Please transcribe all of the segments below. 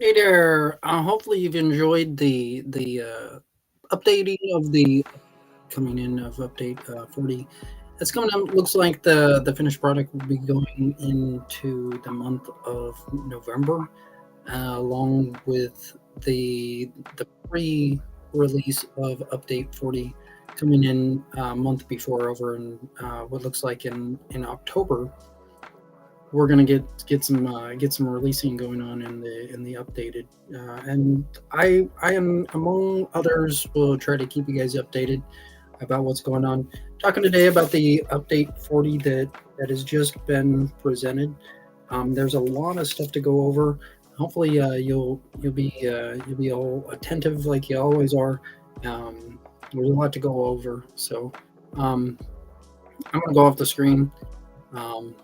Hey there. Hopefully you've enjoyed the updating of the coming in of update 40. It's coming out. Looks like the finished product will be going into the month of November, along with the pre-release of update 40 coming in a month before over in what looks like in October. We're gonna get some releasing going on in the updated, and I am among others will try to keep you guys updated about what's going on. Talking today about the update 40 that has just been presented. There's a lot of stuff to go over. Hopefully, you'll be all attentive like you always are. There's a lot to go over, so um, I'm gonna go off the screen. Um,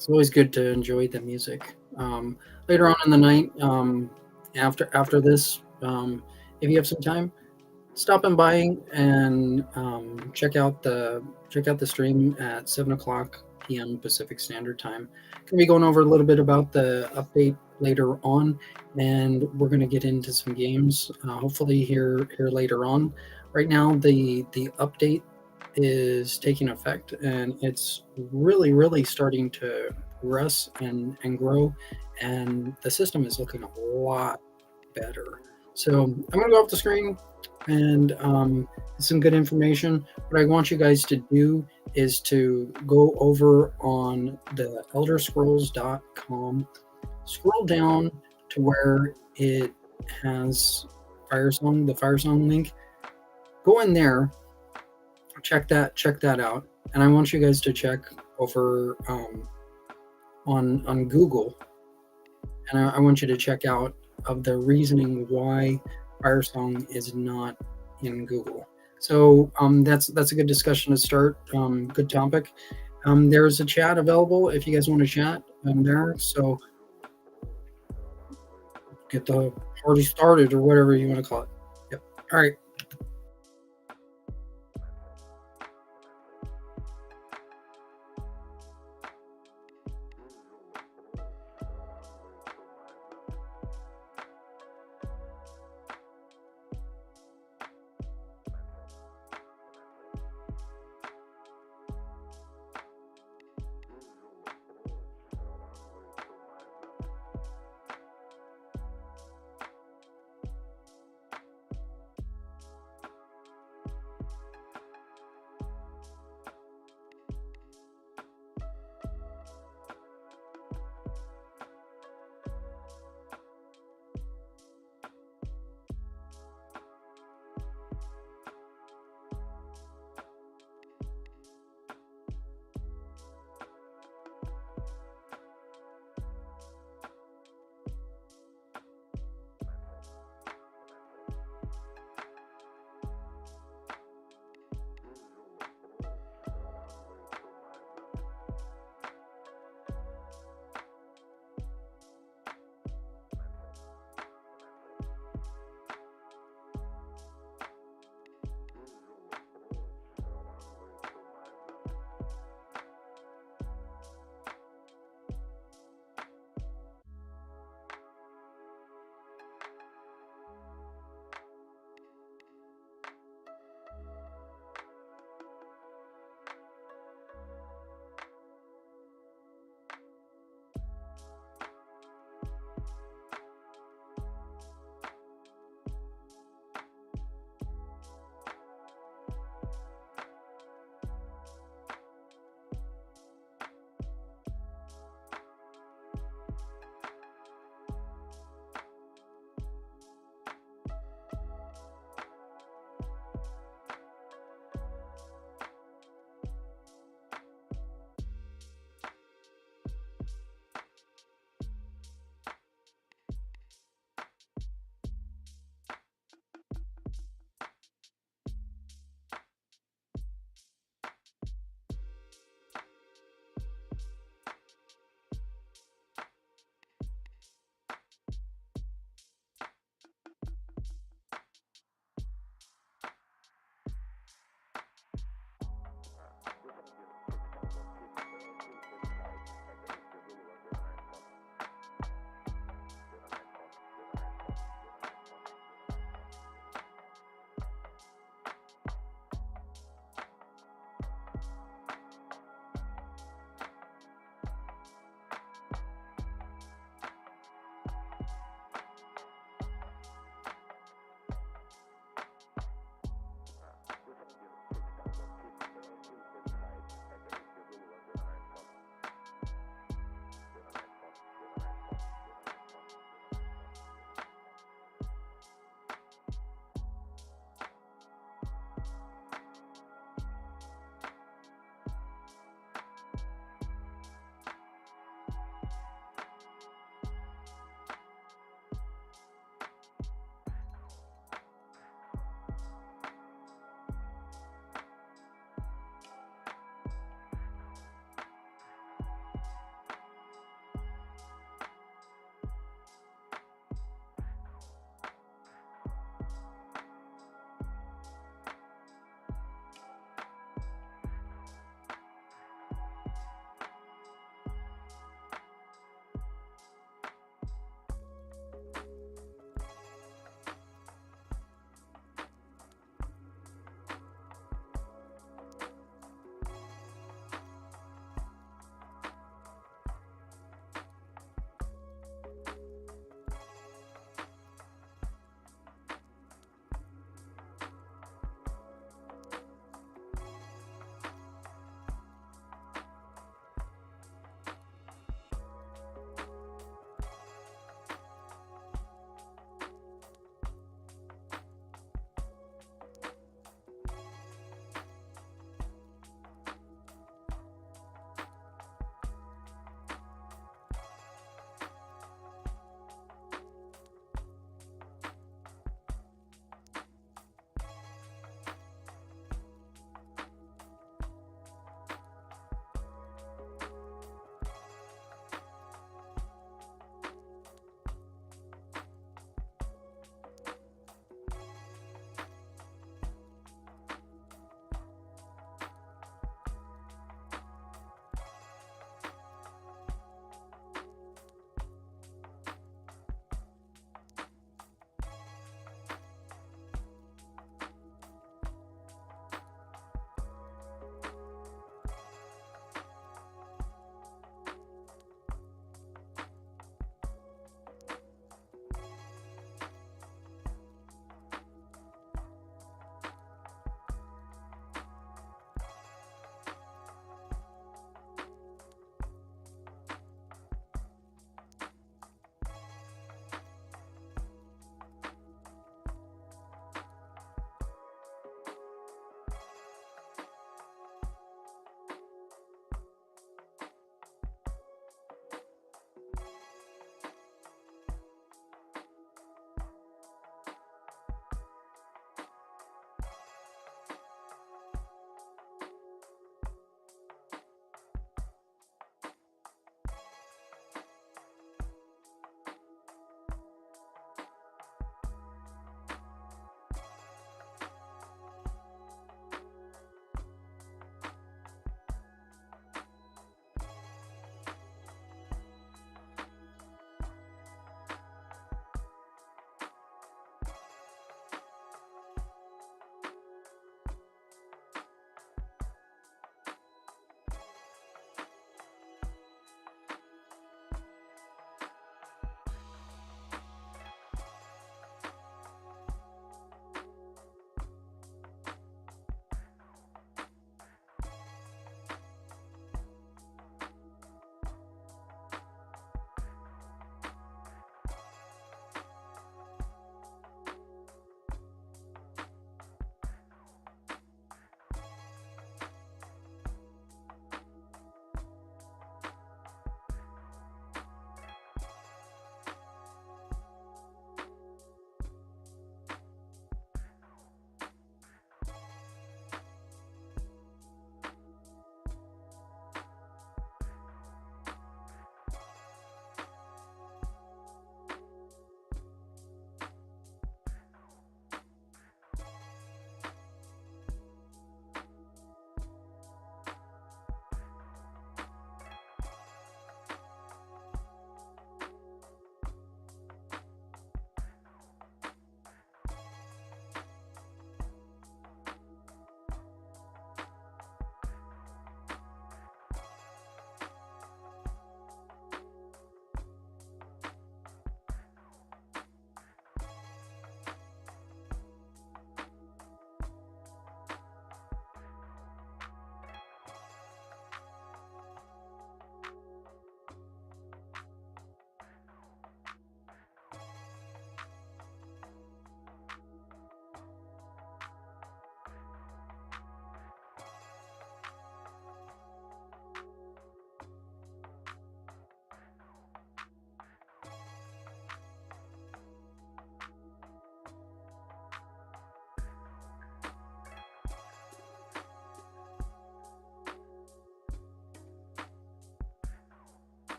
It's always good to enjoy the music. Later on in the night, after this, if you have some time, stopping by and check out the stream at 7 o'clock p.m. Pacific Standard Time. Gonna be going over a little bit about the update later on, and we're gonna get into some games. Hopefully here later on. Right now, the update is taking effect, and it's really starting to progress and grow, and the system is looking a lot better. So I'm gonna go off the screen and some good information. What I want you guys to do is to go over on the elderscrolls.com, scroll down to where it has Firesong, the Firesong link. Go in there, check that out, and I want you guys to check over on Google, and I want you to check out of the reasoning why Firesong is not in Google. So that's a good discussion to start. Good topic. There's a chat available if you guys want to chat there. So get the party started or whatever you want to call it. Yep. All right.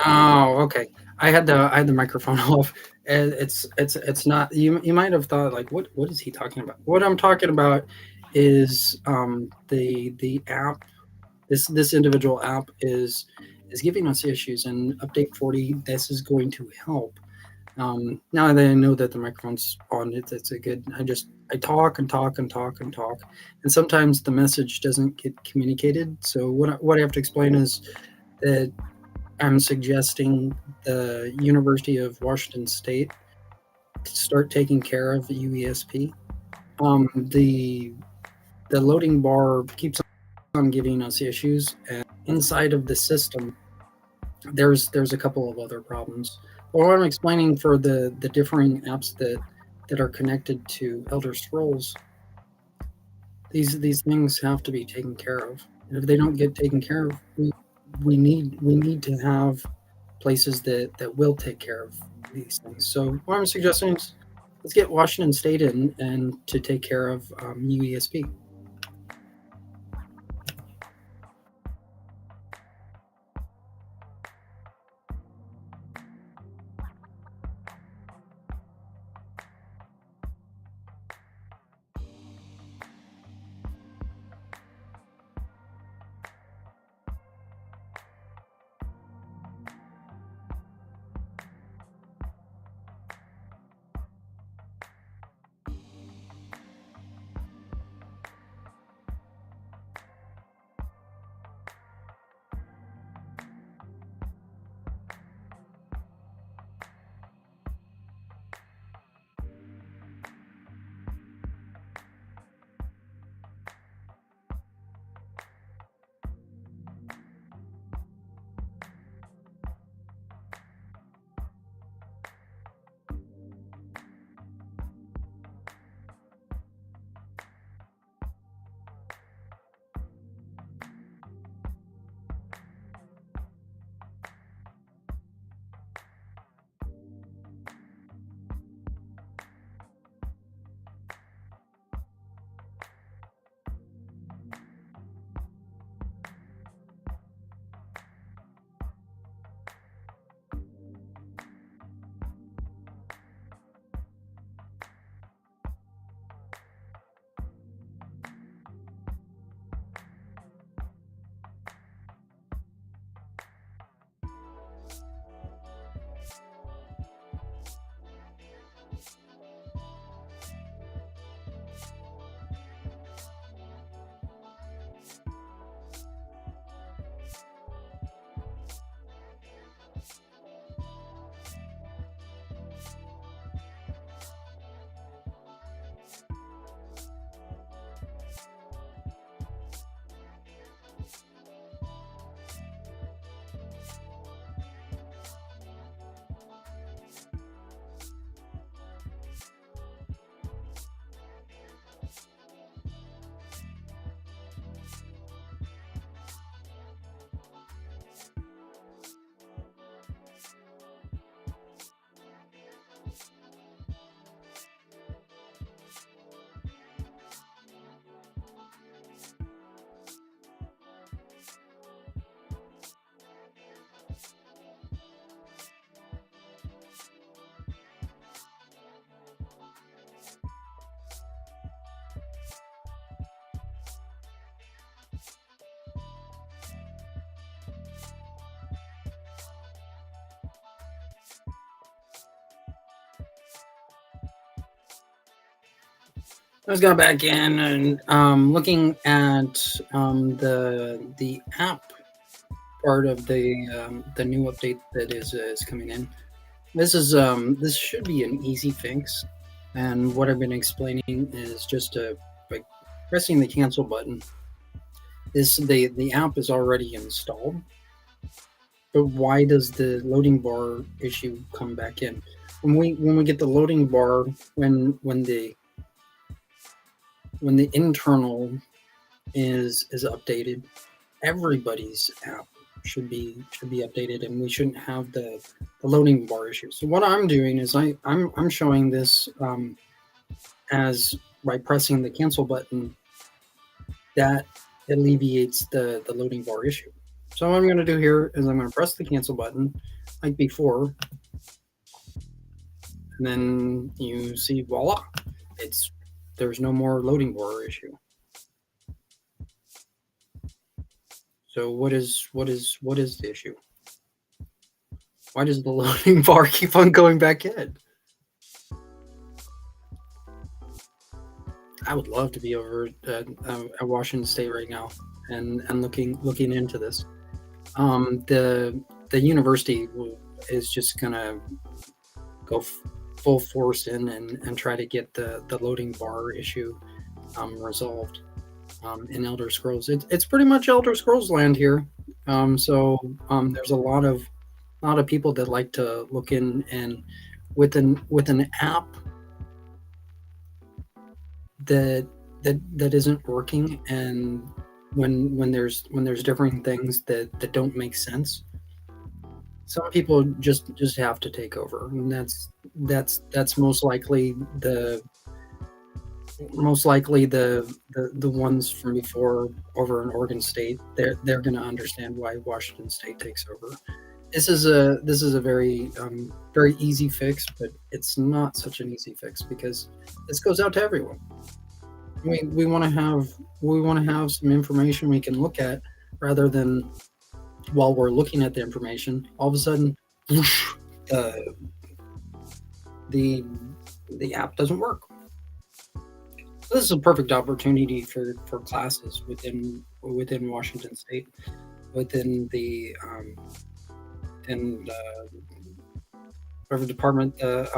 Oh, okay. I had the microphone off. And it's not you might have thought like what is he talking about? What I'm talking about is the app this individual app is giving us issues, and update 40 this is going to help. Now that I know that the microphone's on, it's a good. I talk and talk and talk and talk, and sometimes the message doesn't get communicated. So what I have to explain is that I'm suggesting the University of Washington State to start taking care of UESP. The loading bar keeps on giving us issues, and inside of the system, there's a couple of other problems. But what I'm explaining for the differing apps that are connected to Elder Scrolls, these things have to be taken care of. And if they don't get taken care of, we need to have places that will take care of these things. So what I'm suggesting is let's get Washington State in and to take care of UESP. I just got back in and looking at the app part of the new update that is coming in. This should be an easy fix, and what I've been explaining is just by pressing the cancel button. The app is already installed, but why does the loading bar issue come back in? When we get the loading bar when the internal is updated, everybody's app should be updated, and we shouldn't have the loading bar issue. So what I'm doing is I'm showing this as by pressing the cancel button that alleviates the loading bar issue. So what I'm going to do here is I'm going to press the cancel button like before, and then you see, voila, it's there's no more loading bar issue. So what is the issue? Why does the loading bar keep on going back in? I would love to be over at Washington State right now and looking into this. The university is just gonna go full force in and try to get the loading bar issue resolved in Elder Scrolls. It's pretty much Elder Scrolls land here. There's a lot of people that like to look in and with an app that that isn't working, and when there's different things that don't make sense, some people just have to take over, and that's most likely the ones from before over in Oregon State. They're going to understand why Washington State takes over. This is a very easy fix, but it's not such an easy fix because this goes out to everyone. We want to have some information we can look at, rather than while we're looking at the information, all of a sudden, whoosh, uh, the the app doesn't work. So this is a perfect opportunity for classes within Washington State, within the in whatever department the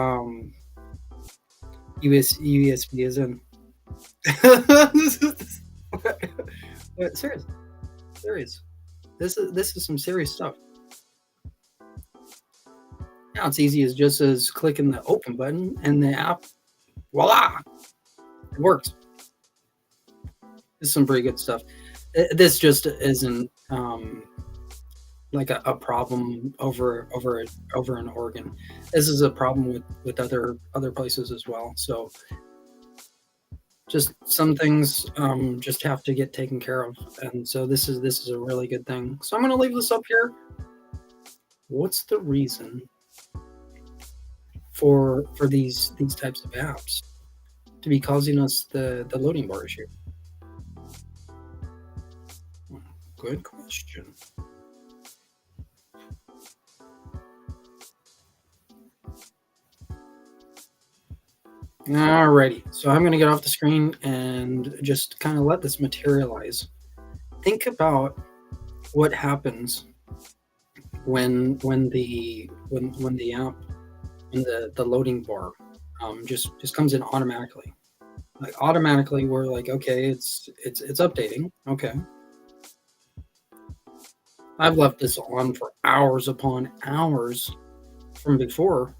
USB is in. What, serious. This is some serious stuff. Now it's easy as just as clicking the open button and the app, voila, it works. This is some pretty good stuff. This just isn't like a problem over in Oregon. This is a problem with other places as well. So just some things just have to get taken care of, and so this is a really good thing. So I'm going to leave this up here. What's the reason for these types of apps to be causing us the loading bar issue? Good question. Alrighty, so I'm going to get off the screen and just kind of let this materialize. Think about what happens when the app, when the loading bar just comes in automatically. Like automatically, we're like, okay, it's updating. Okay, I've left this on for hours upon hours from before,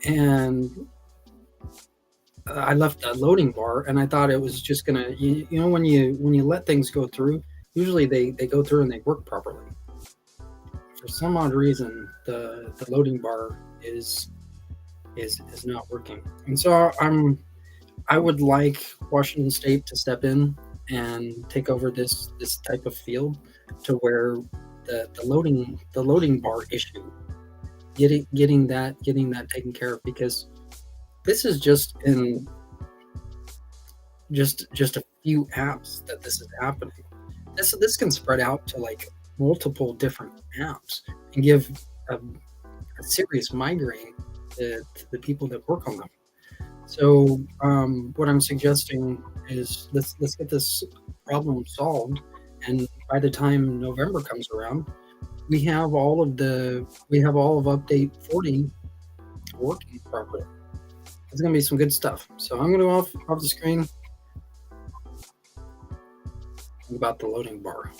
and I left that loading bar, and I thought it was just gonna, when you let things go through, usually they go through and they work properly. For some odd reason, the loading bar is not working, and so I would like Washington State to step in and take over this type of field, to where the loading bar issue, getting that taken care of, because this is just in just a few apps that this is happening. This can spread out to like multiple different apps and give a serious migraine to the people that work on them. So what I'm suggesting is let's get this problem solved, and by the time November comes around, we have all of update 40 working properly. It's gonna be some good stuff. So I'm gonna off the screen about the loading bar.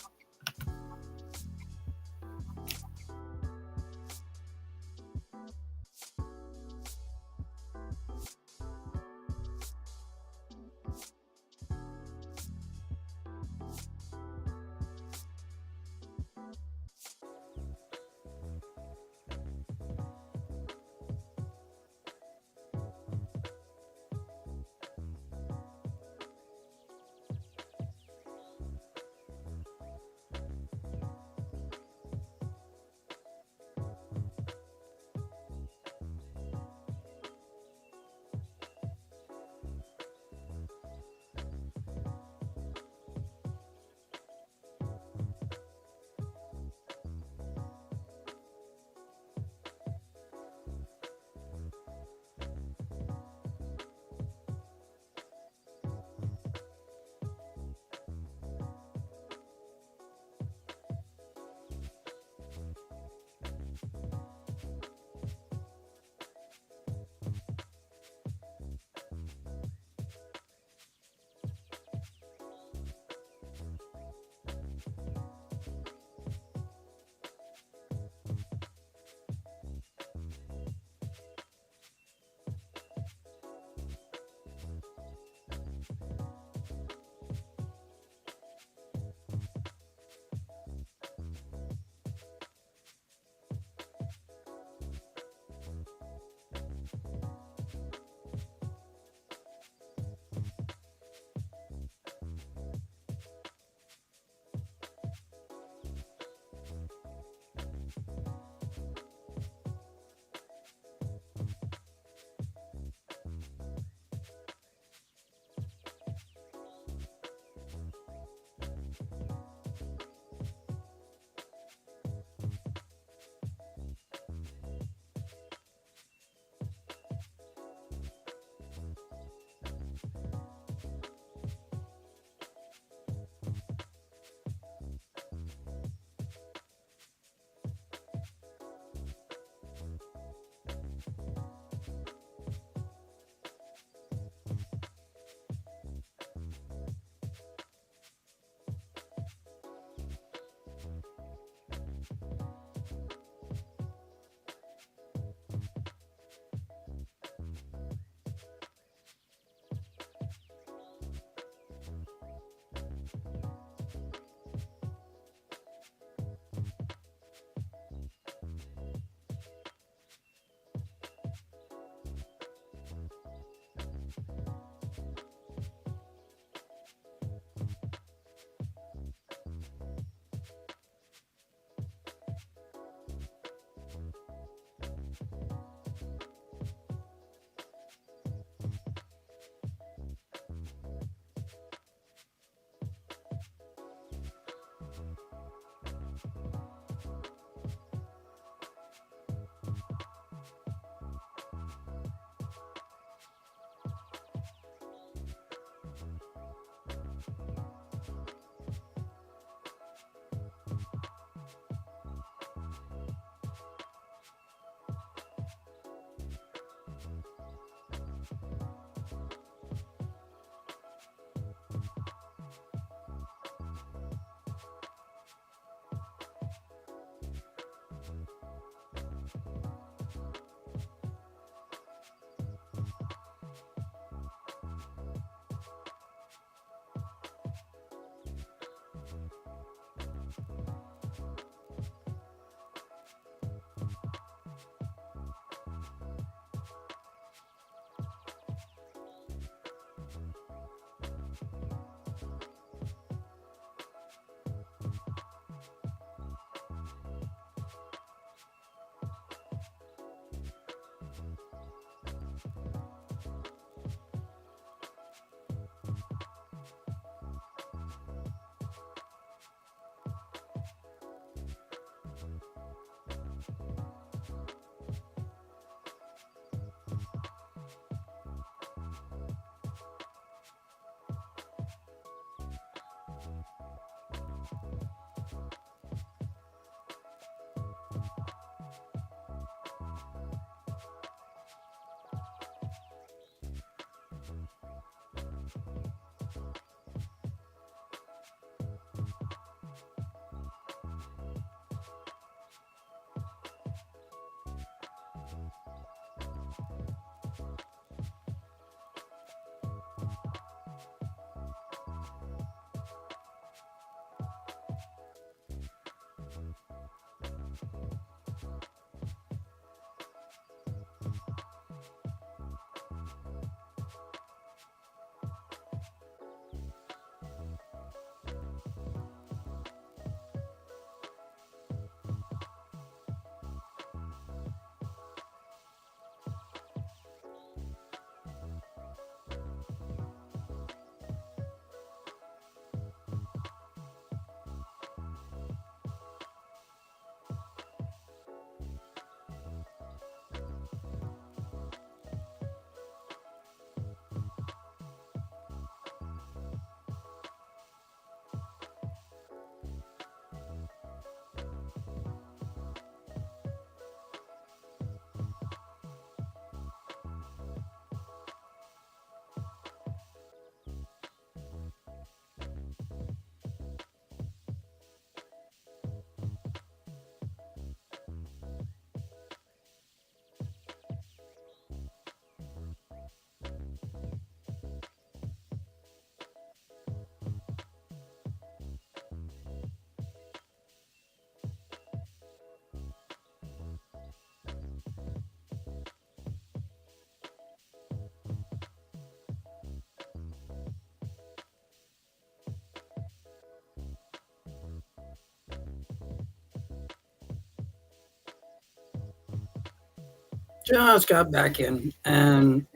Just got back in, and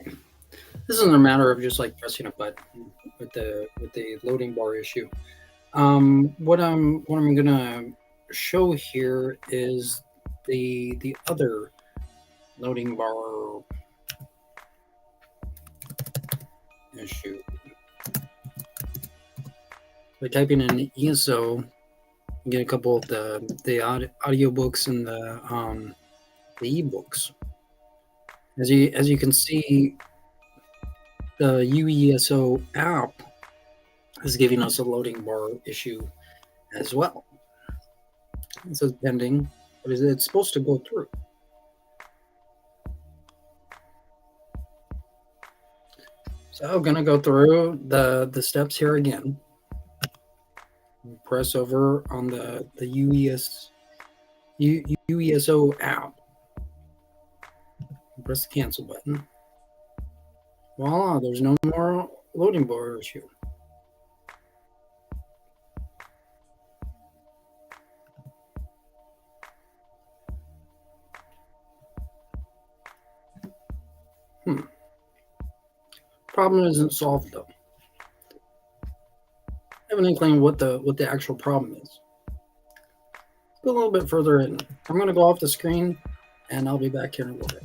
this isn't a matter of just like pressing a button with the loading bar issue. What I'm gonna show here is the other loading bar issue. By typing in ESO, you get a couple of the audio books and the ebooks. As you can see, the UESO app is giving us a loading bar issue as well. It says pending, but it's supposed to go through. So I'm gonna go through the steps here again. Press over on the UESO app. Press the cancel button. Voila, there's no more loading bar issue. Problem isn't solved though. I have an inkling what the actual problem is. Let's go a little bit further in. I'm gonna go off the screen and I'll be back here in a little bit.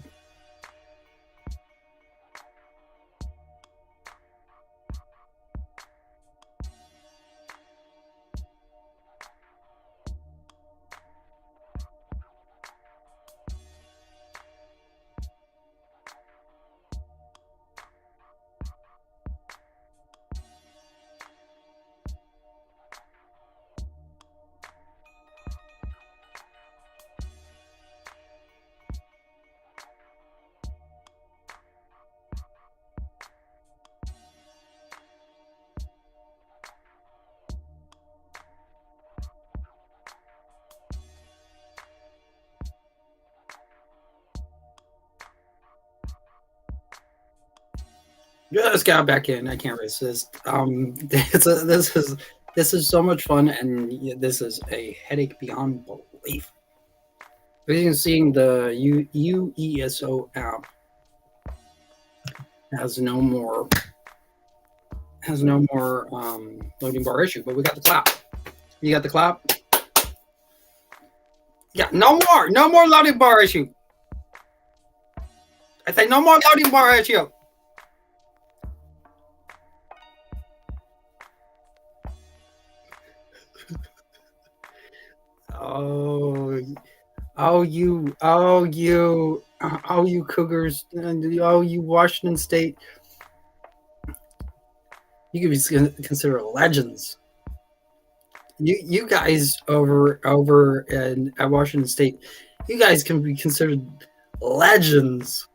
Just got back in. I can't resist. This is so much fun, and this is a headache beyond belief. As you can see, the UESO app has no more loading bar issue, but we got the clap. You got the clap. Yeah, no more loading bar issue. I say no more loading bar issue. You Cougars, you Washington State. You could be considered legends. You guys over at Washington State, you guys can be considered legends.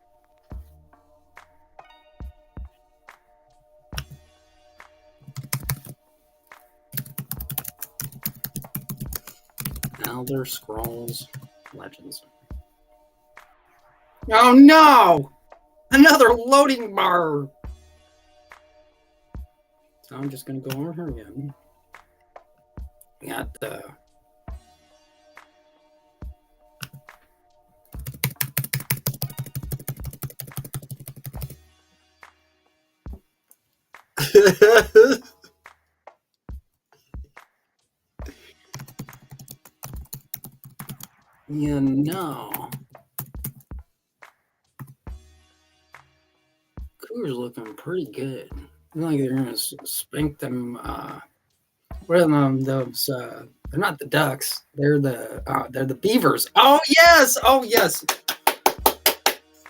Elder Scrolls Legends. Oh no! Another loading bar! So I'm just gonna go over here again. We got the you know, Cougars looking pretty good. Look like they're gonna spank them. What are them? Those? They're not the Ducks. They're the Beavers. Oh yes! Oh yes!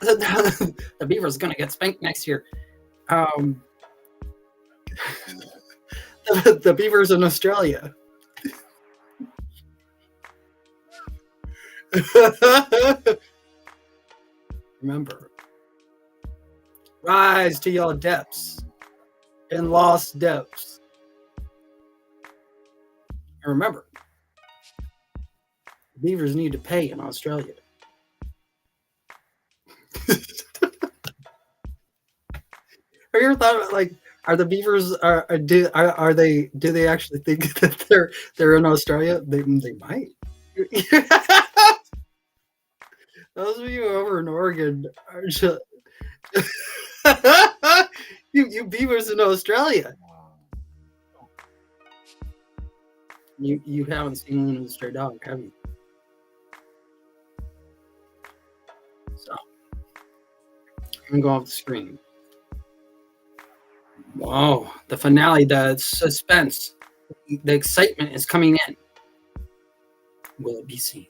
The Beavers gonna get spanked next year. The Beavers in Australia. Remember, Rise to your depths and lost depths. And remember, beavers need to pay in Australia. Have you ever thought about, like, are the beavers are they do they actually think that they're in Australia? They might. Those of you over in Oregon are just you beavers in Australia. You haven't seen one of the stray dog, have you? So I'm gonna go off the screen. Wow, the finale, the suspense, the excitement is coming in. Will it be seen?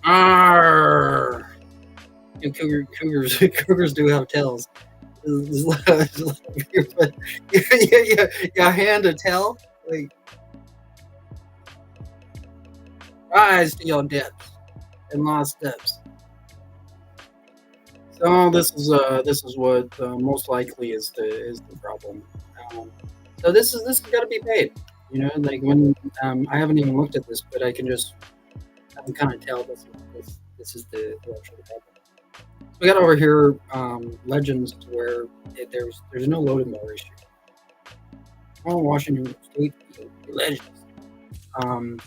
Arr! Cougars do have tails. You hand a tail? Like, rise to your depths and lost depths. So this is what most likely is the problem. So this has got to be paid. You know, like when I haven't even looked at this, but I can kind of tell this is the actual problem. So we got over here legends where there's no loading bar issue. Oh, Washington State legends. Um,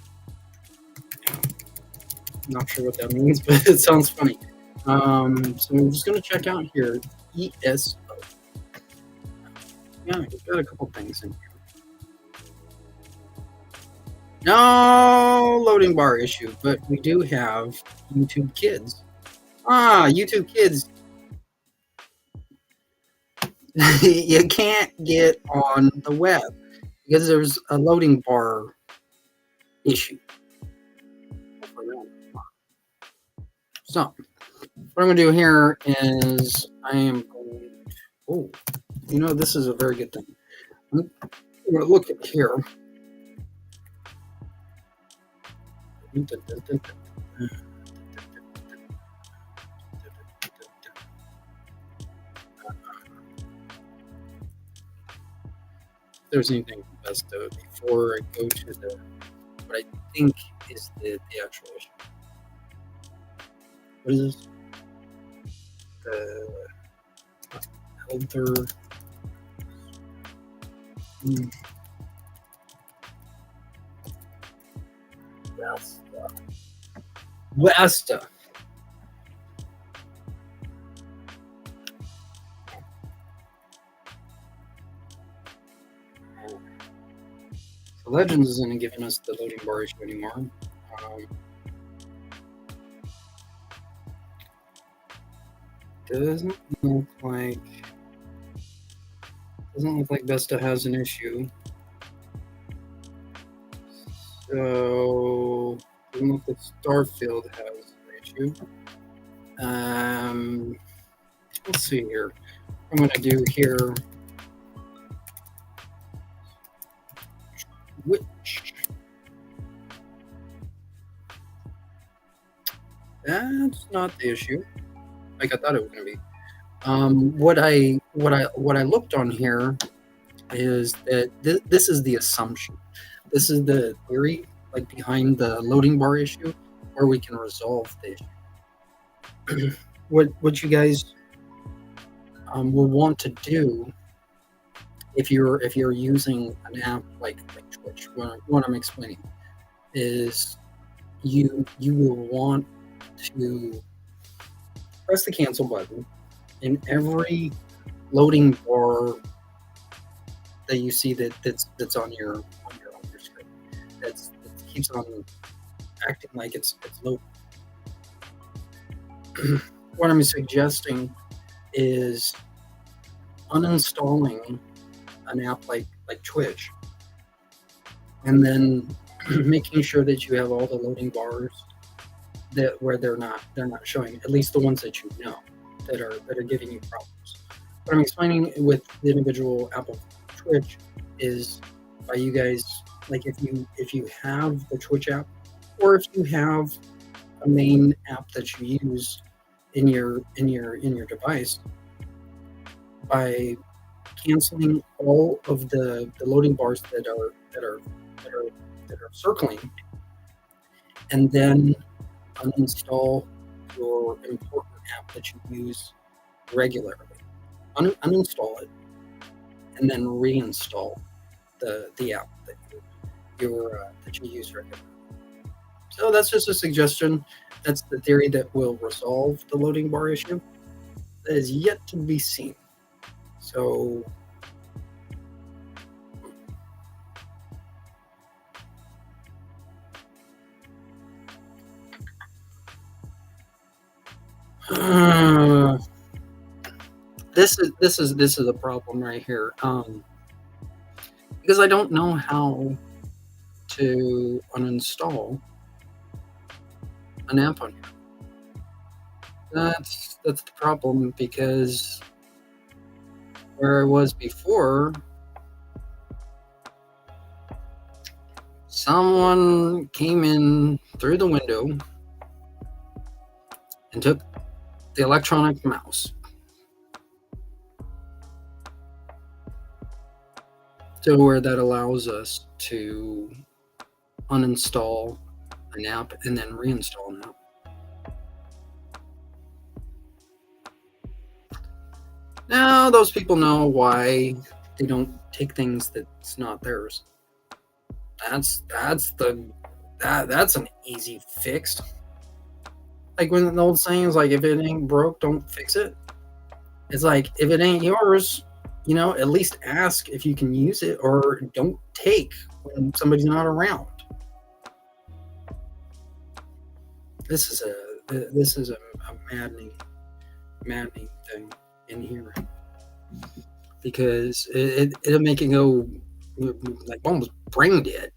not sure what that means, but it sounds funny. So I'm just gonna check out here ESO. Yeah, we've got a couple things in here. No loading bar issue, but we do have YouTube Kids. YouTube Kids. You can't get on the web because there's a loading bar issue. So what I'm going to do here is I am going. Oh, this is a very good thing. I'm going to look at here. If there's anything best before I go to what I think is the actual issue. What is this? The elder. Westa. So Legends isn't giving us the loading bar issue anymore. Doesn't look like Vesta has an issue. So doesn't look like Starfield has an issue. Let's see here. I'm going to do here. Which? That's not the issue. Like I thought it was going to be. What I looked on here is that this is the assumption. This is the theory, like behind the loading bar issue, where we can resolve the issue. What you guys will want to do if you're using an app like Twitch, what I'm explaining is you will want to press the cancel button in every loading bar that you see that's on your screen. That keeps on acting like it's loading. What I'm suggesting is uninstalling an app like Twitch, and then making sure that you have all the loading bars where they're not showing, at least the ones that you know that are giving you problems. What I'm explaining with the individual app of Twitch is by you guys, like if you have the Twitch app, or if you have a main app that you use in your device, by canceling all of the loading bars that are circling, and then uninstall your important app that you use regularly. Uninstall it, and then reinstall the app that you use regularly. So that's just a suggestion. That's the theory that will resolve the loading bar issue. That is yet to be seen. So this is a problem right here, because I don't know how to uninstall an app on here. That's the problem, because where I was before, someone came in through the window and took the electronic mouse. So where that allows us to uninstall an app and then reinstall an app. Now those people know why they don't take things that's not theirs. That's an easy fix. Like when the old saying is like, if it ain't broke, don't fix it. It's like, if it ain't yours, at least ask if you can use it, or don't take when somebody's not around. This is a maddening thing in here, because it'll make it go like almost brain dead.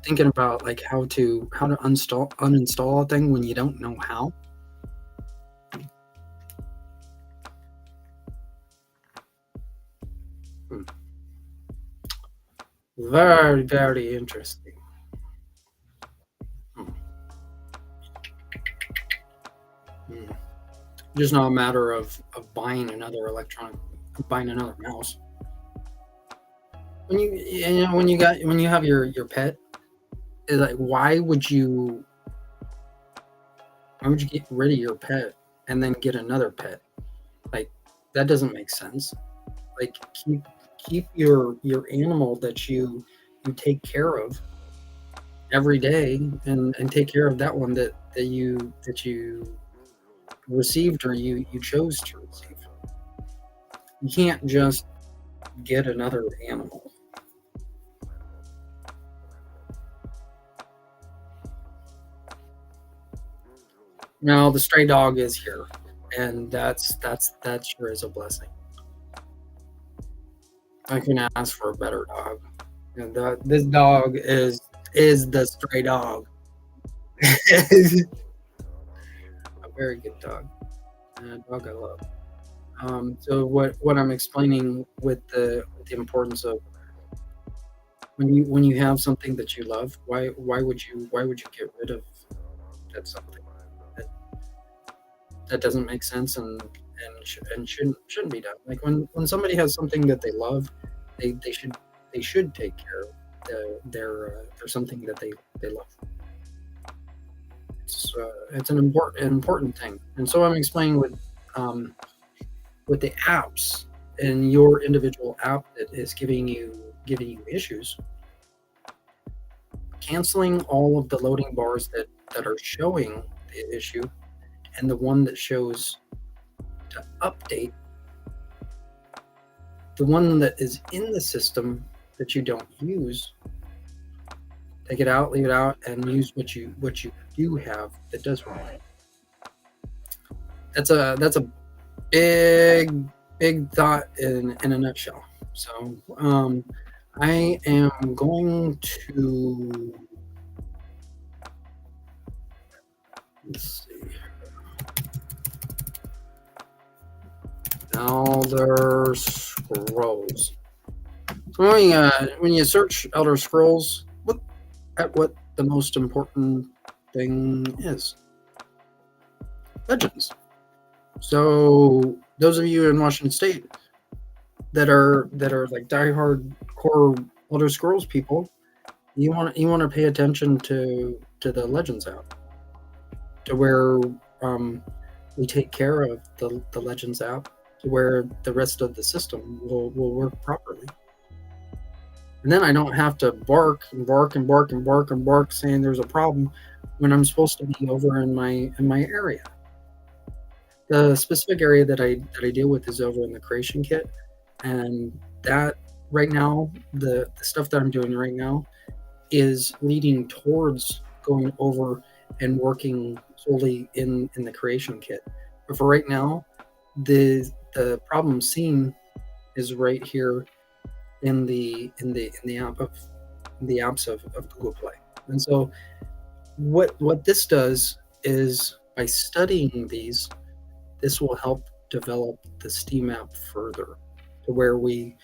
Thinking about like how to uninstall a thing when you don't know how. Very, very interesting. Just not a matter of buying another mouse. When you have your pet, it's like, why would you get rid of your pet and then get another pet? Like, that doesn't make sense. Like, keep your animal that you take care of, every day and take care of that one that you received or you chose to receive. You can't just get another animal. Now the stray dog is here, and that sure is a blessing. I can ask for a better dog. And this dog is the stray dog. A very good dog, and a dog I love. So what I'm explaining with the importance of when you have something that you love, why would you get rid of that something that, that doesn't make sense and shouldn't be done. Like when somebody has something that they love, they should take care of their something that they love. It's an important thing, and so I'm explaining um, with the apps and your individual app that is giving you issues. Canceling all of the loading bars that are showing the issue, and the one that shows to update, the one that is in the system that you don't use, take it out, leave it out, and use what you do have that does work. That's a big thought in a nutshell. So I am going to, let's see, Elder Scrolls. So when you search Elder Scrolls, look at what the most important thing is. Legends. So those of you in Washington State that are like diehard core Elder Scrolls people, you want to pay attention to the Legends app, to where we take care of the Legends app, to where the rest of the system will work properly. And then I don't have to bark and bark and bark and bark and bark saying there's a problem when I'm supposed to be over in my area. The specific area that I deal with is over in the creation kit, and that right now the stuff that I'm doing right now is leading towards going over and working solely in the creation kit. But for right now, the problem seen is right here in the app of the apps of Google Play. And so what this does is, by studying these, this will help develop the Steam app further, to where we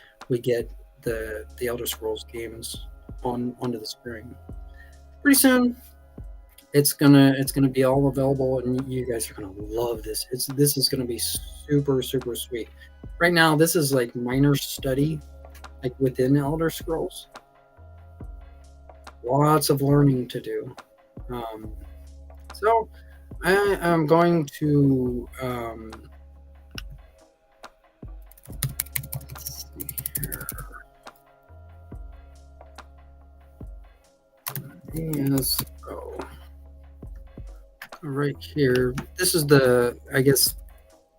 get the Elder Scrolls games onto the screen. Pretty soon, it's gonna be all available, and you guys are gonna love this. This is gonna be super super sweet. Right now, this is like minor study, like within Elder Scrolls. Lots of learning to do. So I am going to let's see here. ESO. Right here. This is I guess,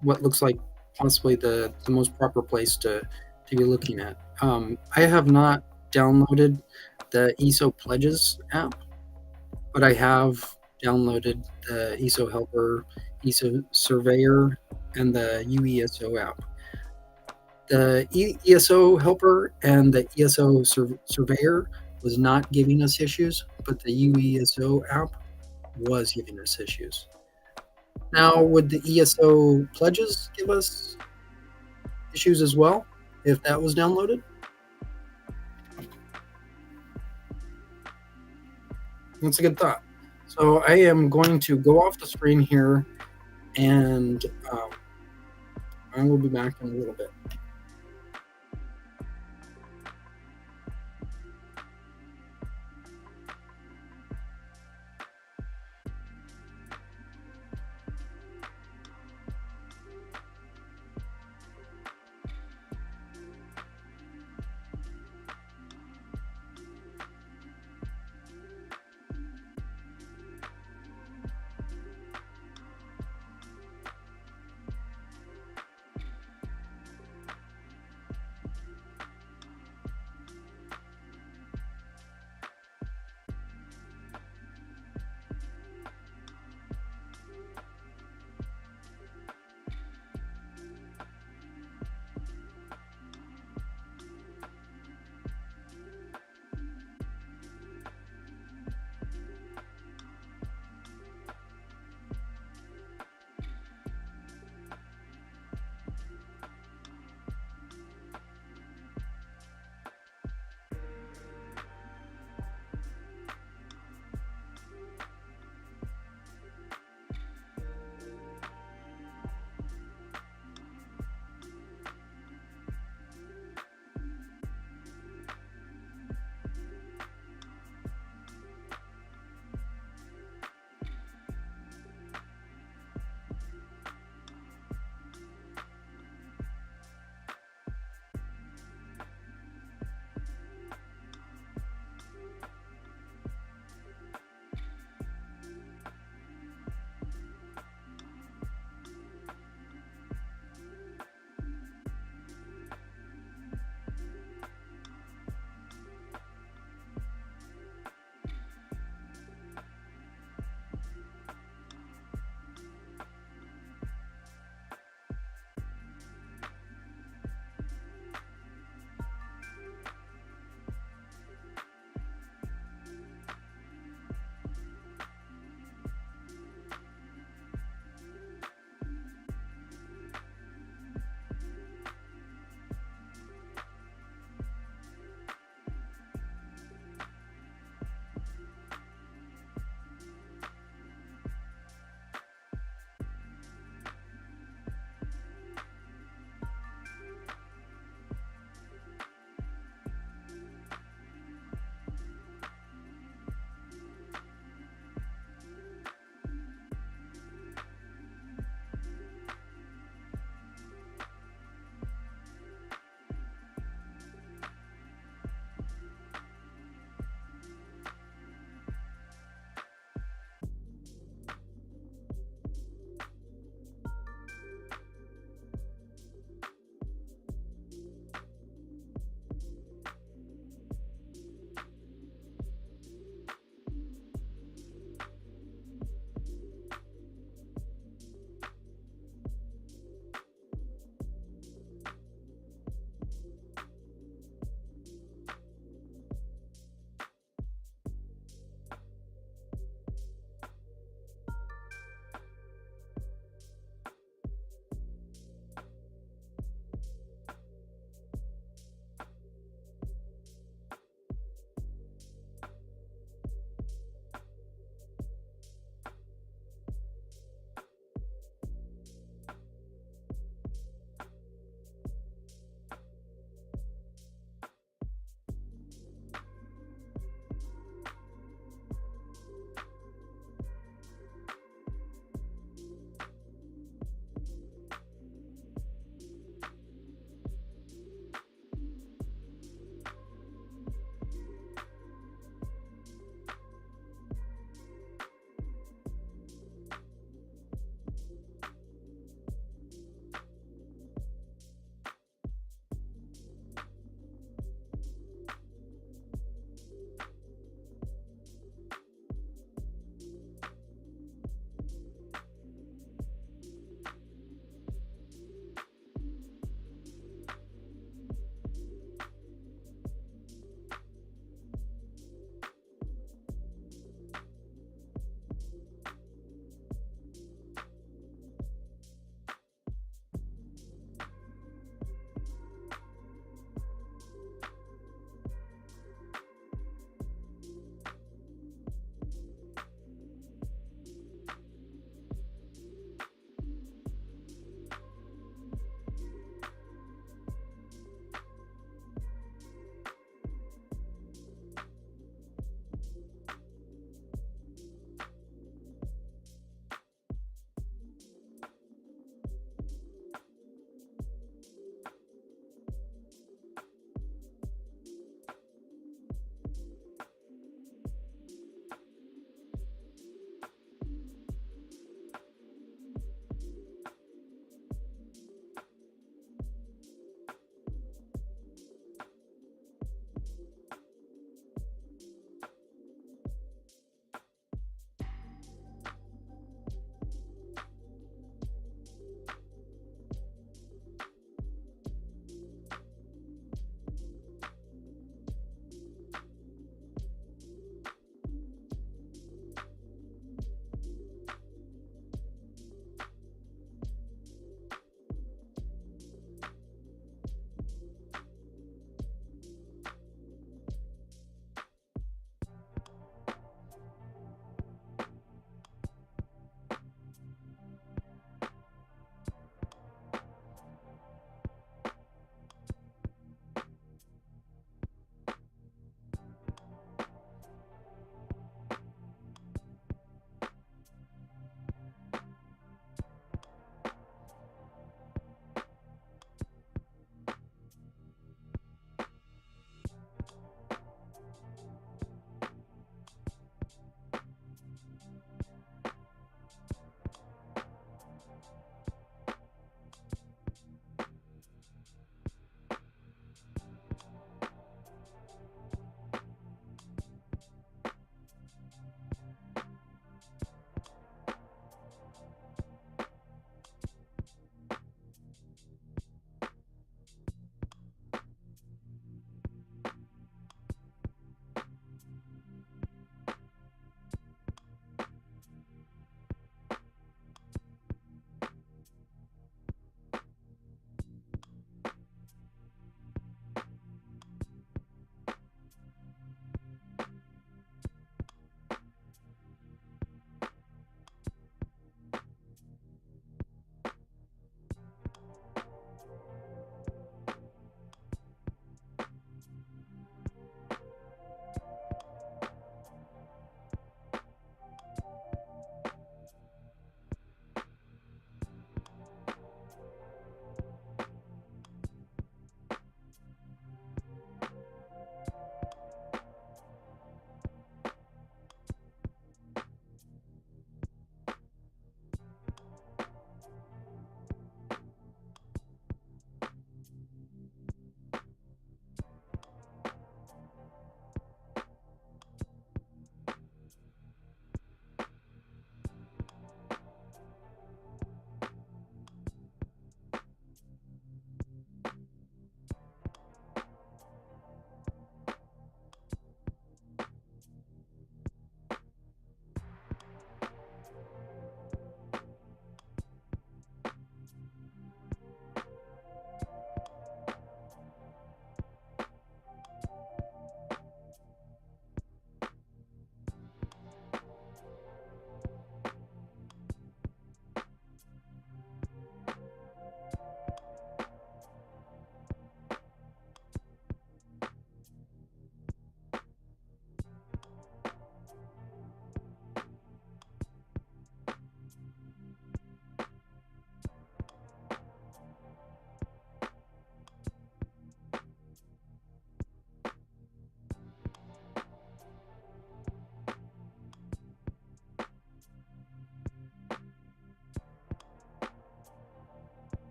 what looks like possibly the most proper place to be looking at. I have not downloaded the ESO Pledges app, but I have downloaded the ESO Helper, ESO Surveyor, and the UESO app. The ESO Helper and the ESO Surveyor was not giving us issues, but the UESO app was giving us issues. Now, would the ESO Pledges give us issues as well if that was downloaded? That's a good thought. So I am going to go off the screen here, and I will be back in a little bit.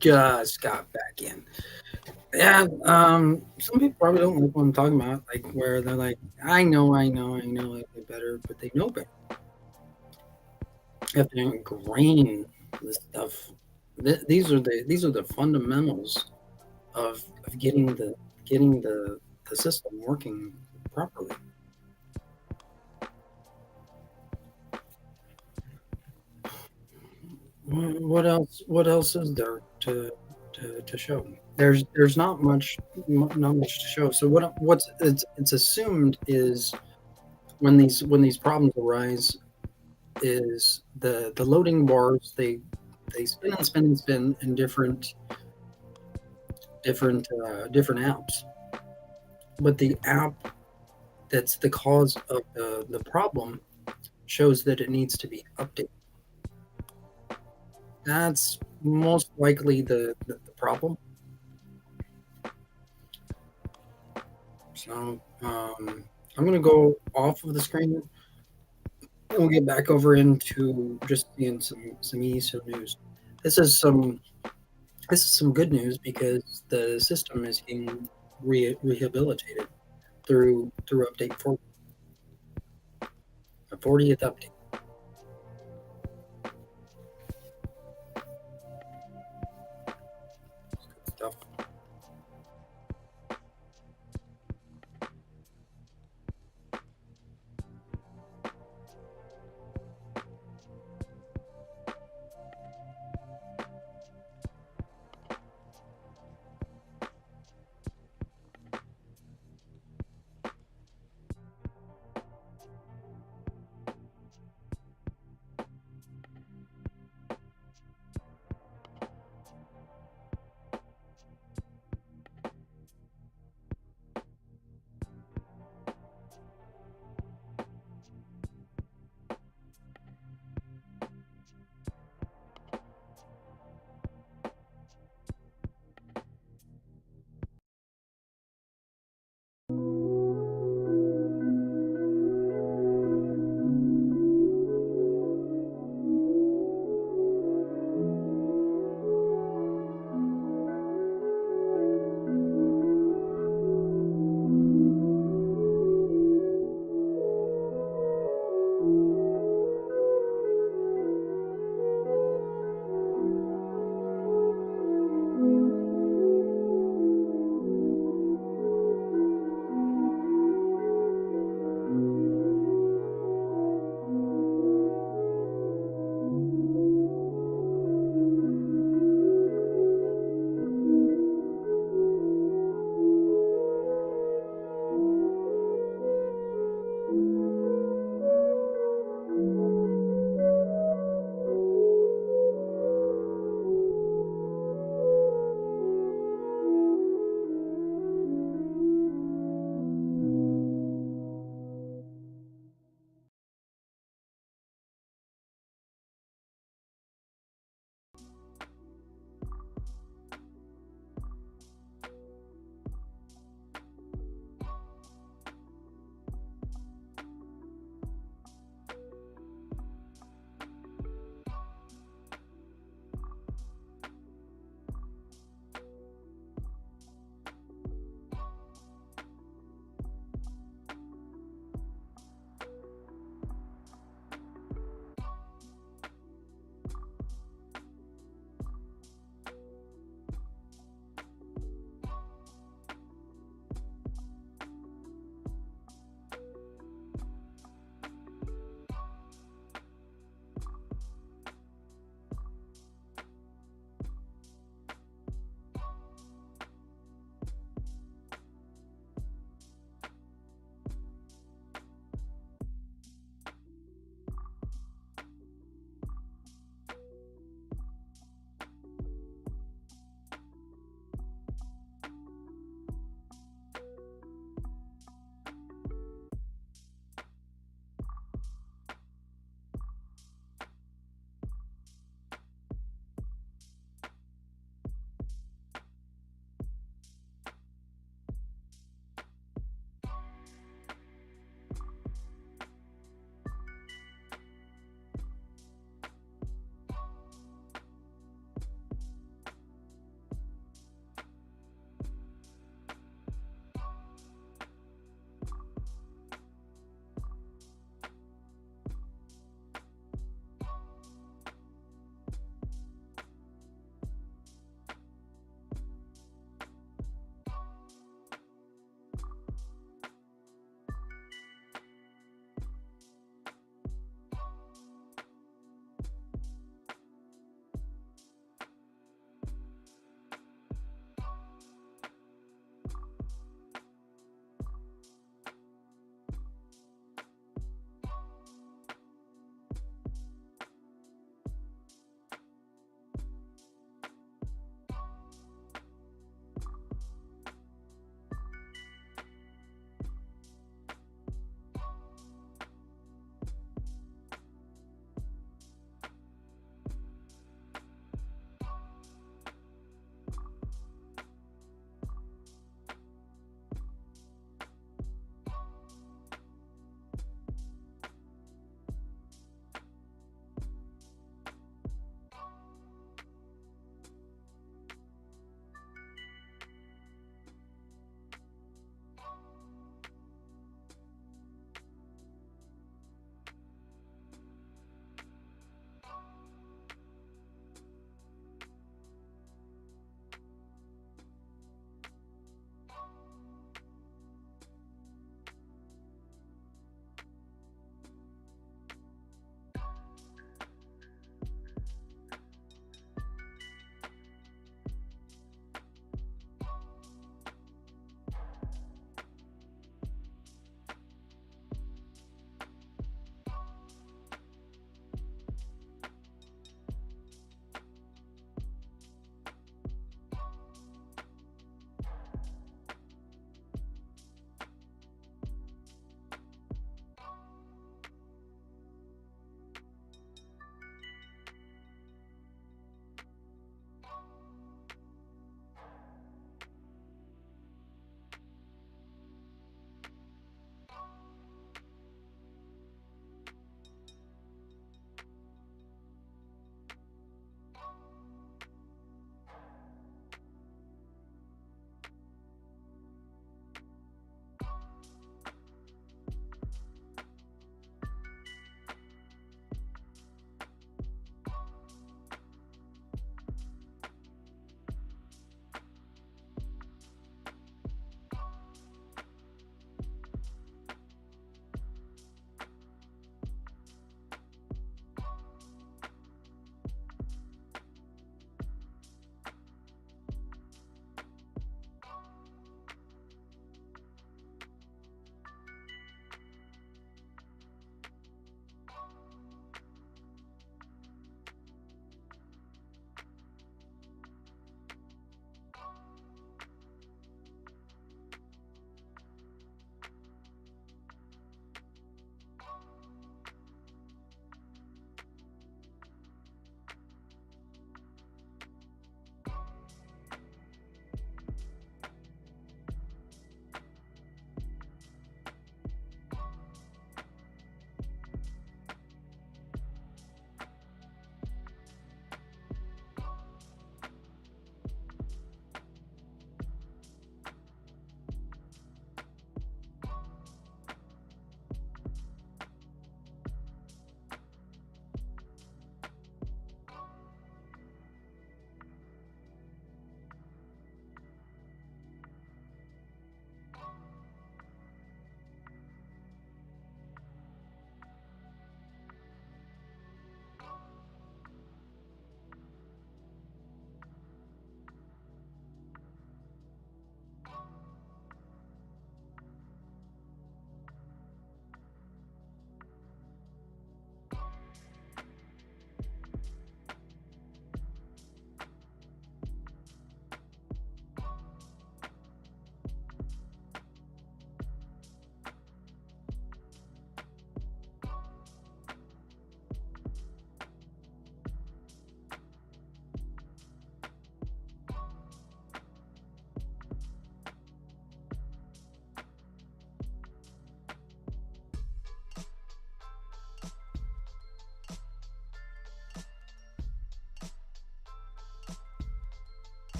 just got back in. Yeah, some people probably don't like what I'm talking about, like where they're like, I know, I better, but they know better. You have to ingrain this stuff. These are the fundamentals of getting the system working properly. What else? What else is there to show? There's not much not much to show. So what's it's assumed is when these problems arise is the loading bars they spin and spin and spin in different apps, but the app that's the cause of the problem shows that it needs to be updated. That's most likely the problem. So I'm going to go off of the screen and we'll get back over into just seeing some ESO news. This is some this is some good news because the system is being rehabilitated through update 40, the 40th update stuff.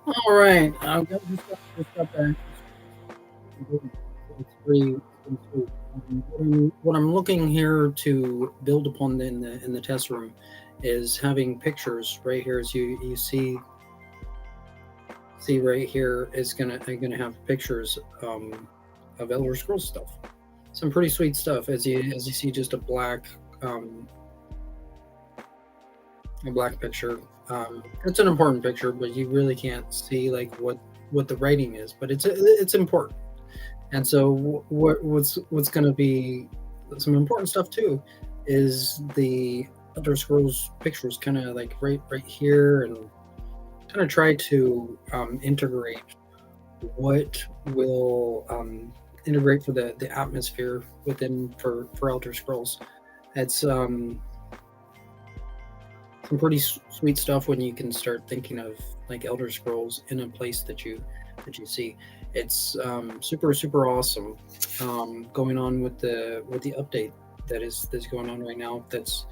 All right, I've got just got back. It's pretty sweet. What I'm looking here to build upon in the test room is having pictures right here. As you see right here is gonna have pictures of Elder Scrolls stuff. Some pretty sweet stuff. As you see, just um, a black picture. It's an important picture, but you really can't see like what the writing is. But it's important. And so what's going to be some important stuff too is the Elder Scrolls pictures, kind of like right here, and kind of try to integrate what will integrate for the atmosphere within for Elder Scrolls. It's some pretty sweet stuff when you can start thinking of like Elder Scrolls in a place that you see. It's super awesome going on with the update that's going on right now. That's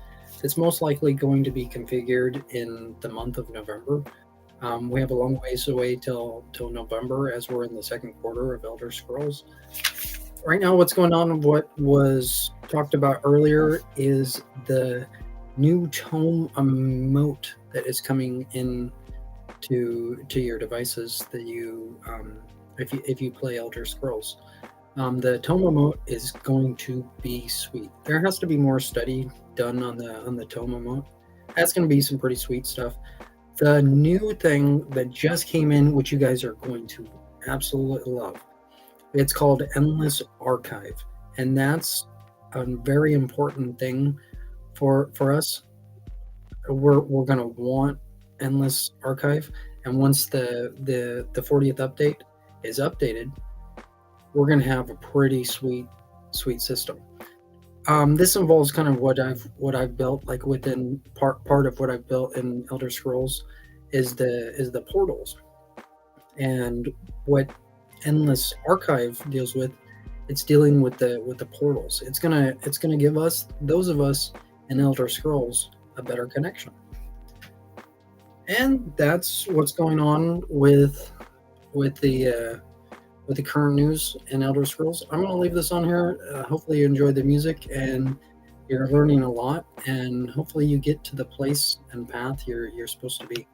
most likely going to be configured in the month of November. We have a long ways away till November, as we're in the second quarter of Elder Scrolls. Right now, what's going on? What was talked about earlier is the new tome emote that is coming in to your devices that you if you play Elder Scrolls. The tome emote is going to be sweet. There has to be more study done on the tome emote. That's going to be some pretty sweet stuff. The new thing that just came in, which you guys are going to absolutely love, it's called Endless Archive, and that's a very important thing for us. We're gonna want Endless Archive, and once the 40th update is updated, we're gonna have a pretty sweet system. This involves kind of what I've built, like within part of what I've built in Elder Scrolls, is the portals, and what Endless Archive deals with. It's dealing with the portals. It's gonna give us, those of us in Elder Scrolls, a better connection. And that's what's going on with the current news in Elder Scrolls. I'm going to leave this on here. Hopefully, you enjoyed the music and you're learning a lot, and hopefully, you get to the place and path you're supposed to be.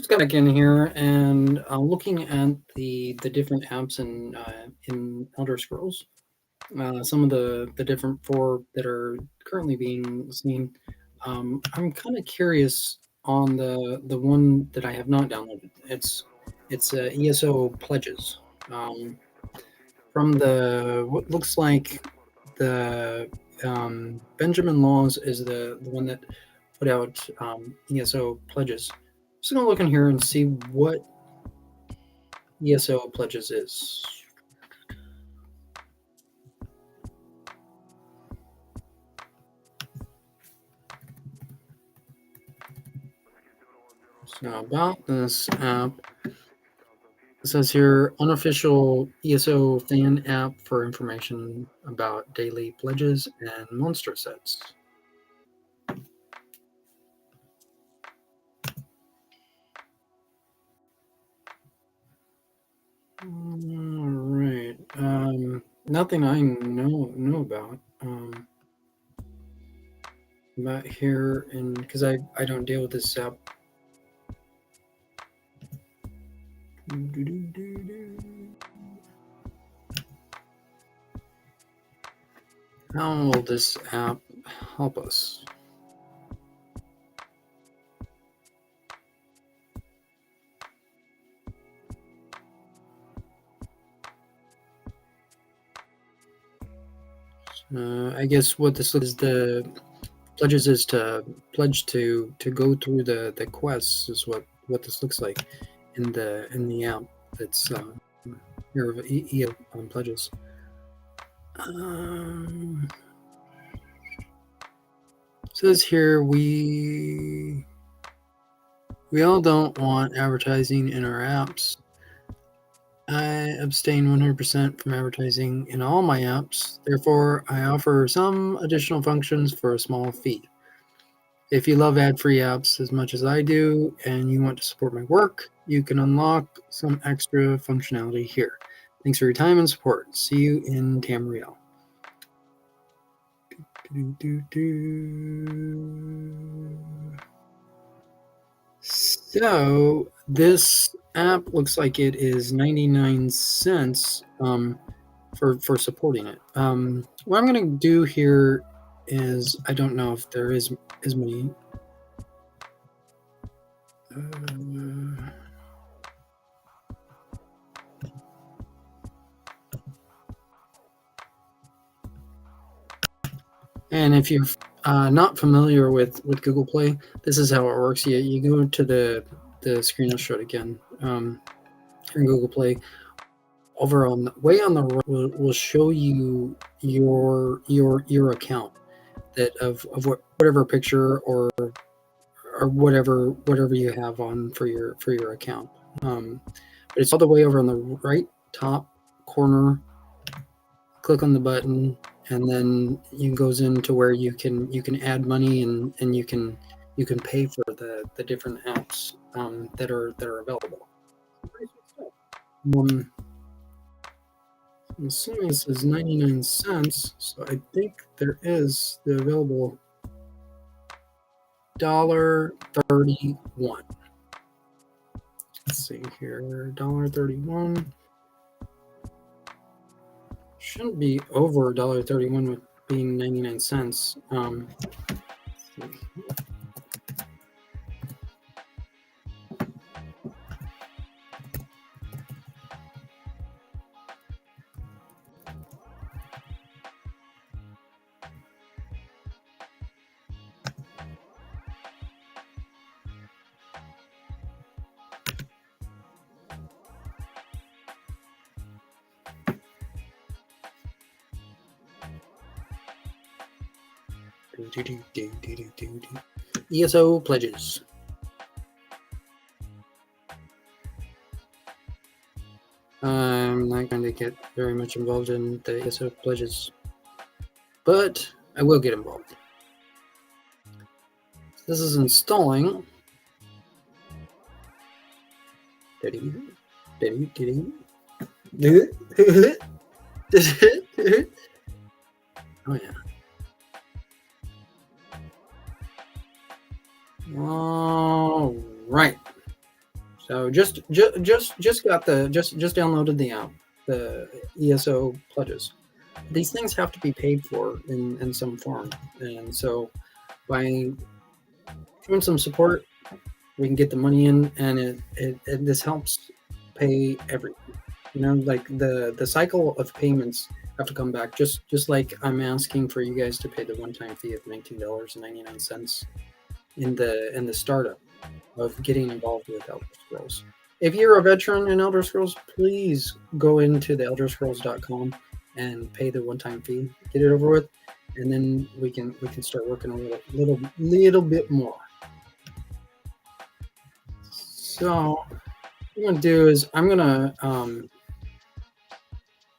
just got back in here and looking at the different apps in Elder Scrolls. Some of the different four that are currently being seen. I'm kind of curious on the one that I have not downloaded. It's ESO pledges. Um, from the what looks like the Benjamin Laws is the one that put out ESO pledges. Just gonna look in here and see what ESO pledges is. So about this app, it says here unofficial ESO fan app for information about daily pledges and monster sets. All right. Nothing I know about. About here, and because I don't deal with this app. How will this app help us? I guess what this is the pledges is to pledge to go through the quests is what this looks like in the app that's here of pledges. Says here we all don't want advertising in our apps. I abstain 100% from advertising in all my apps. Therefore, I offer some additional functions for a small fee. If you love ad-free apps as much as I do and you want to support my work, you can unlock some extra functionality here. Thanks for your time and support. See you in Tamriel. So this app looks like it is 99 cents for supporting it. What I'm going to do here is I don't know if there is as many. And if you're not familiar with Google Play, this is how it works. You go to the screen. I'll show it again. In Google Play, over on way on the right will show you your account that of whatever picture or whatever you have on for your account. But it's all the way over on the right top corner. Click on the button, and then it goes into where you can add money and you can pay for the different apps that are available. I'm assuming this is 99 cents, so I think there is the available $1.31. Let's see here, $1.31. Shouldn't be over $1.31 with being 99 cents. ESO pledges. I'm not going to get very much involved in the ESO pledges, but I will get involved. This is installing. Oh yeah. All right. So just got the just downloaded the app, the ESO pledges. These things have to be paid for in some form, and so by doing some support, we can get the money in, and it this helps pay everything. You know, like the cycle of payments have to come back. Just like I'm asking for you guys to pay the one time fee of $19.99 in the startup of getting involved with Elder Scrolls. If you're a veteran in Elder Scrolls, please go into the elderscrolls.com and pay the one-time fee. Get it over with, and then we can start working a little bit more. So what I'm gonna do is I'm gonna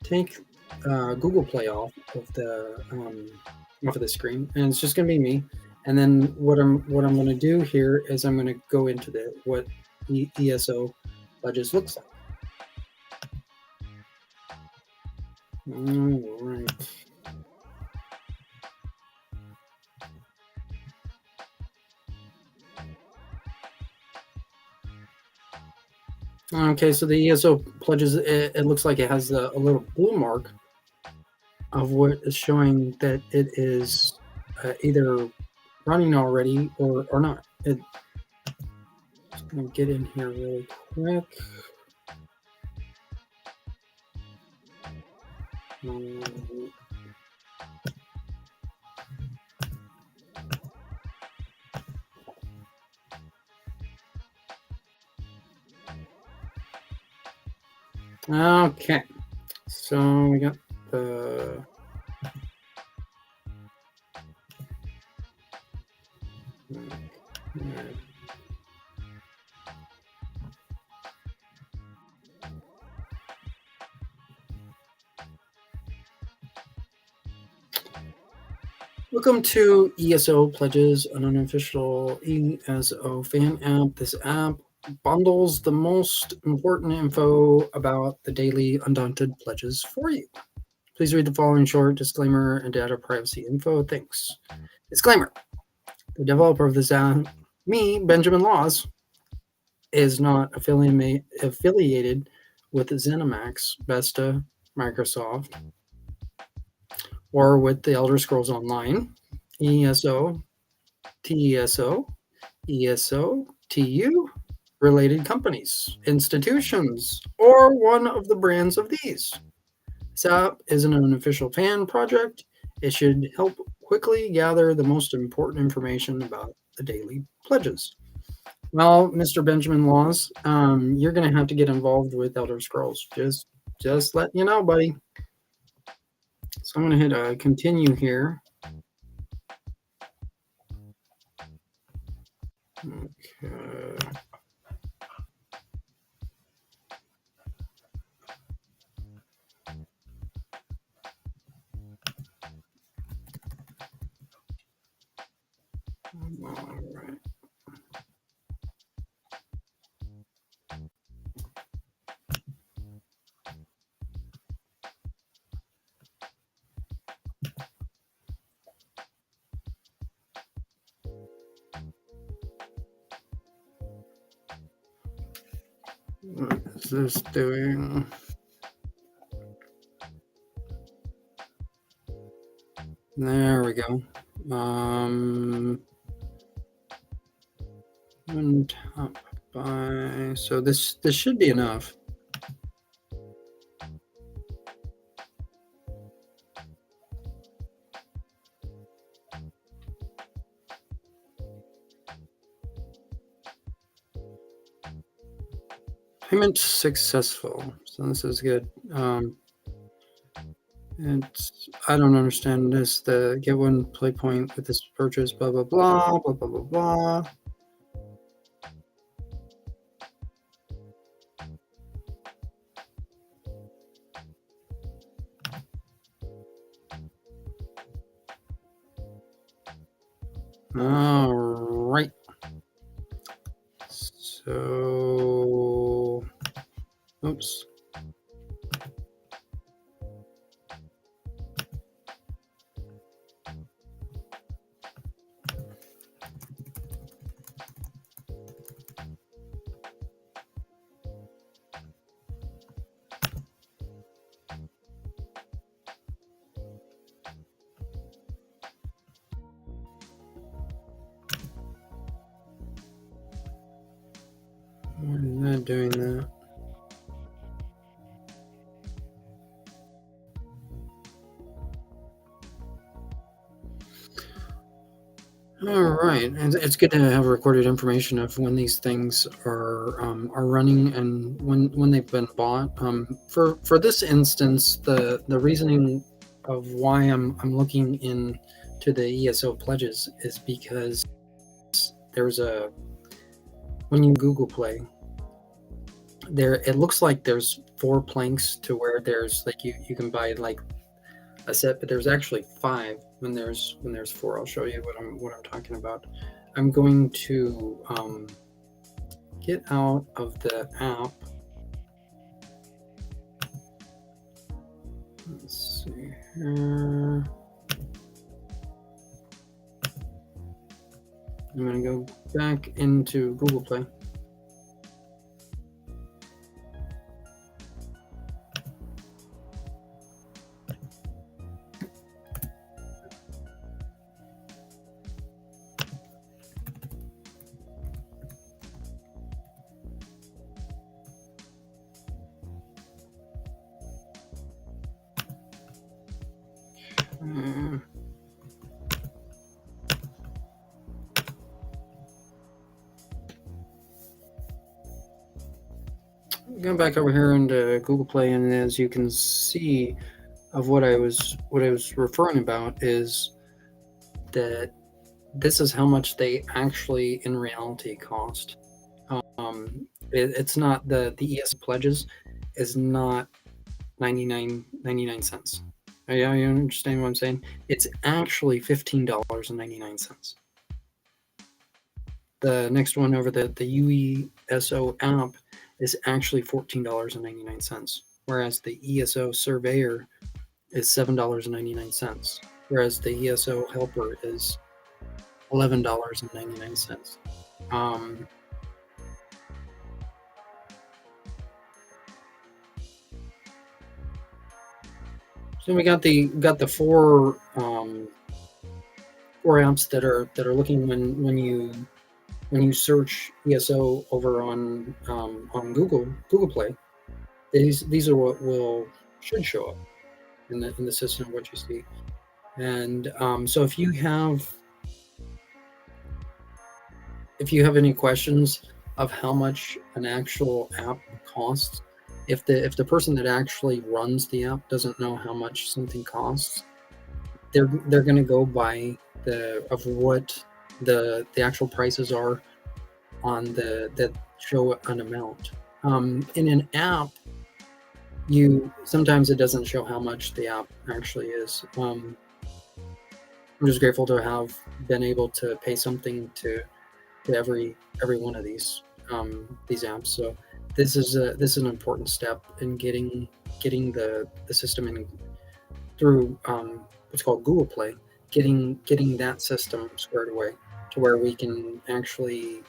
take Google Play off of the screen, and it's just gonna be me. And then what I'm gonna do here is I'm gonna go into the what ESO Pledges looks like. All right. Okay, so the ESO Pledges, it looks like it has a little blue mark of what is showing that it is either running already or not. Just gonna get in here really quick. Um, Okay, so we got the welcome to ESO Pledges, an unofficial ESO fan app. This app bundles the most important info about the daily Undaunted pledges for you. Please read the following short disclaimer and data privacy info. Thanks. Disclaimer: the developer of this app, me, Benjamin Laws, is not affiliated with ZeniMax, Vesta, Microsoft, or with the Elder Scrolls Online, ESO, TESO, ESO, TU, related companies, institutions, or one of the brands of these. This app isn't an official fan project. It should help quickly gather the most important information about the daily pledges. Well, Mr. Benjamin Laws, you're going to have to get involved with Elder Scrolls. Just let you know, buddy. So I'm going to hit continue here. Okay. All right. What is this doing? There we go. One top by. So this should be enough. Payment successful. So this is good. It's I don't understand this. The get one play point with this purchase. Blah blah blah blah blah blah blah. All right. So, oops. doing that. All right, and it's good to have recorded information of when these things are running and when they've been bought. For this instance, the reasoning of why I'm looking into the ESO pledges is because there's a when you Google Play there, it looks like there's 4 planks to where there's like you can buy like a set, but there's actually 5 when there's 4. I'll show you what I'm talking about. I'm going to get out of the app. Let's see here. I'm going to go back into Google Play. Going back over here into Google Play, and as you can see, of what I was referring about is that this is how much they actually in reality cost. It's not the ESO pledges is not 99 cents. You understand what I'm saying? It's actually $15.99. The next one over the UESO app is actually $14.99, whereas the ESO surveyor is $7.99, whereas the ESO helper is $11.99. So we got the 4 apps that are looking when you search ESO over on Google Play. These are what should show up in the system, what you see. And so if you have any questions of how much an actual app costs, if the person that actually runs the app doesn't know how much something costs, they're going to go by what the actual prices are on that show an amount. In an app, sometimes it doesn't show how much the app actually is. I'm just grateful to have been able to pay something to every one of these apps. So this is an important step in getting the system in through what's called Google Play, getting that system squared away to where we can actually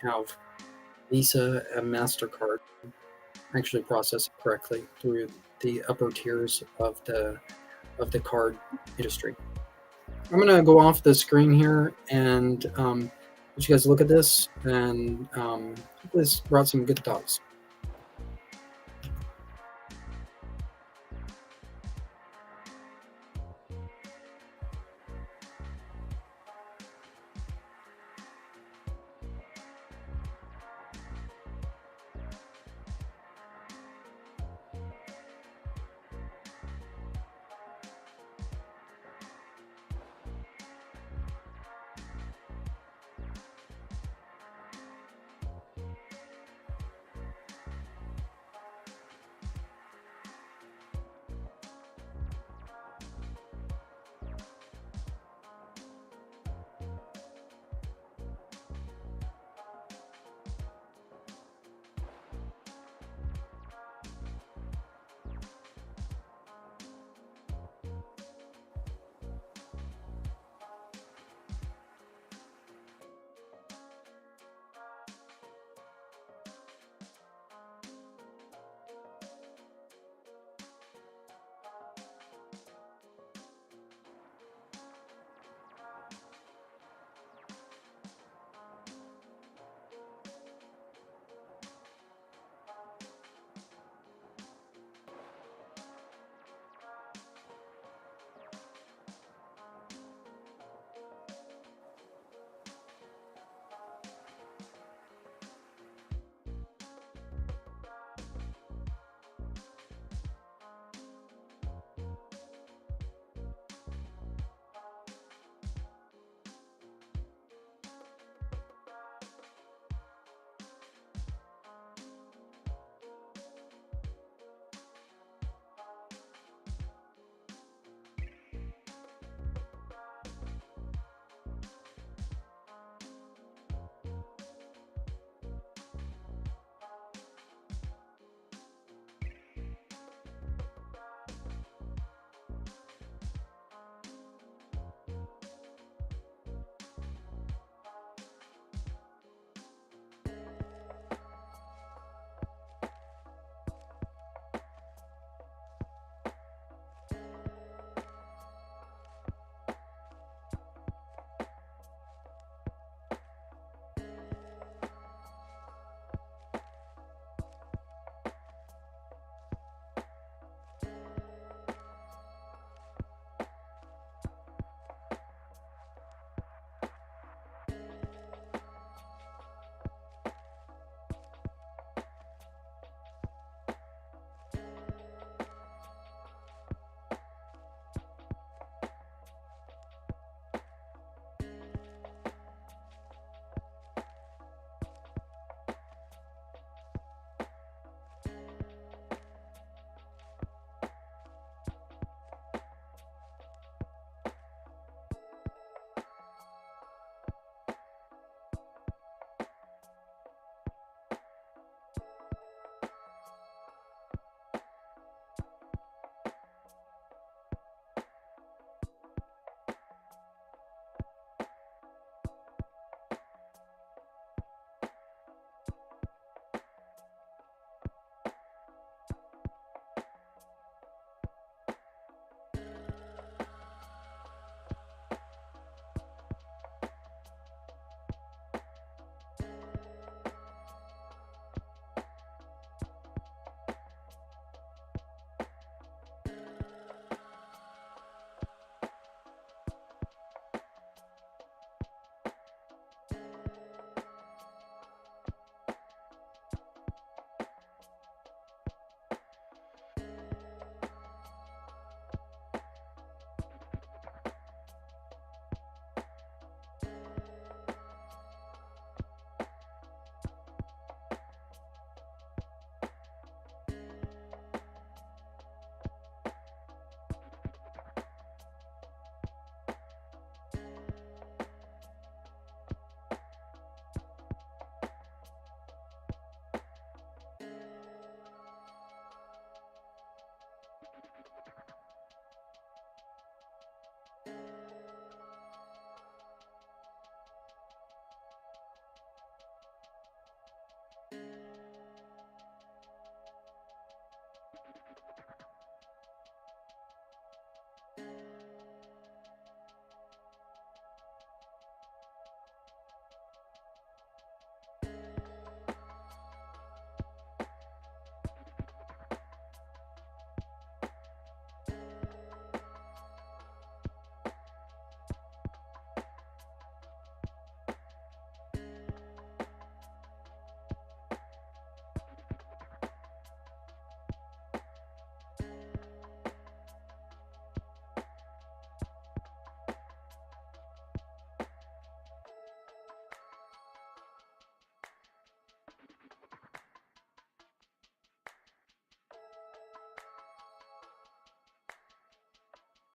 have Visa and MasterCard actually process it correctly through the upper tiers of the card industry. I'm going to go off the screen here and let you guys look at this, and this brought some good thoughts.